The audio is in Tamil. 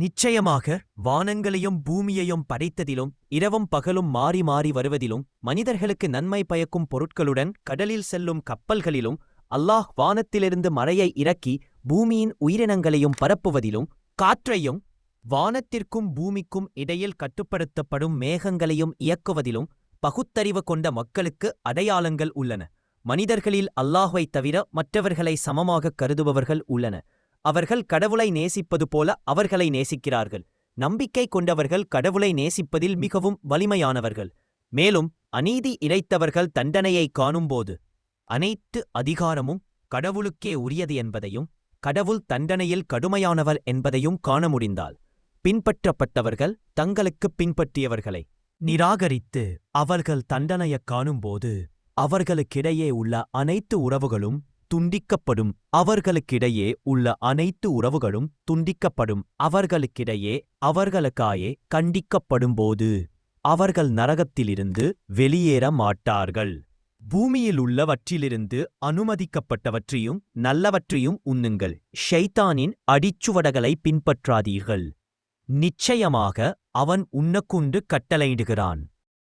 நிச்சயமாக வானங்களையும் பூமியையும் படைத்ததிலும் இரவும் பகலும் மாறி மாறி வருவதிலும் மனிதர்களுக்கு நன்மை பயக்கும் பொருட்களுடன் கடலில் செல்லும் கப்பல்களிலும் அல்லாஹ் வானத்திலிருந்து மழையை இறக்கி பூமியின் உயிரினங்களையும் பரப்புவதிலும் காற்றையும் வானத்திற்கும் பூமிக்கும் இடையில் கட்டுப்படுத்தப்படும் மேகங்களையும் இயக்குவதிலும் பகுத்தறிவு கொண்ட மக்களுக்கு அடையாளங்கள் உள்ளன. மனிதர்களில் அல்லாஹ்வைத் தவிர மற்றவர்களை சமமாகக் கருதுபவர்கள் உள்ளன. அவர்கள் கடவுளை நேசிப்பது போல அவர்களை நேசிக்கிறார்கள். நம்பிக்கை கொண்டவர்கள் கடவுளை நேசிப்பதில் மிகவும் வலிமையானவர்கள். மேலும் அநீதி இழைத்தவர்கள் தண்டனையை காணும்போது அனைத்து அதிகாரமும் கடவுளுக்கே உரியது என்பதையும் கடவுள் தண்டனையில் கடுமையானவர் என்பதையும் காண முடிந்தால் பின்பற்றப்பட்டவர்கள் தங்களுக்குப் பின்பற்றியவர்களை நிராகரித்து அவர்கள் தண்டனையக் காணும்போது அவர்களுக்கிடையே உள்ள அனைத்து உறவுகளும் துண்டிக்கப்படும். அவர்களுக்கிடையே உள்ள அனைத்து உறவுகளும் துண்டிக்கப்படும். அவர்களுக்கிடையே அவர்களுக்காயே கண்டிக்கப்படும்போது அவர்கள் நரகத்திலிருந்து வெளியேற மாட்டார்கள். பூமியில் உள்ளவற்றிலிருந்து அனுமதிக்கப்பட்டவற்றையும் நல்லவற்றையும் உண்ணுங்கள். ஷைத்தானின் அடிச்சுவடகளை பின்பற்றாதீர்கள். நிச்சயமாக அவன் உன்னக்குண்டு கட்டளையிடுகிறான்.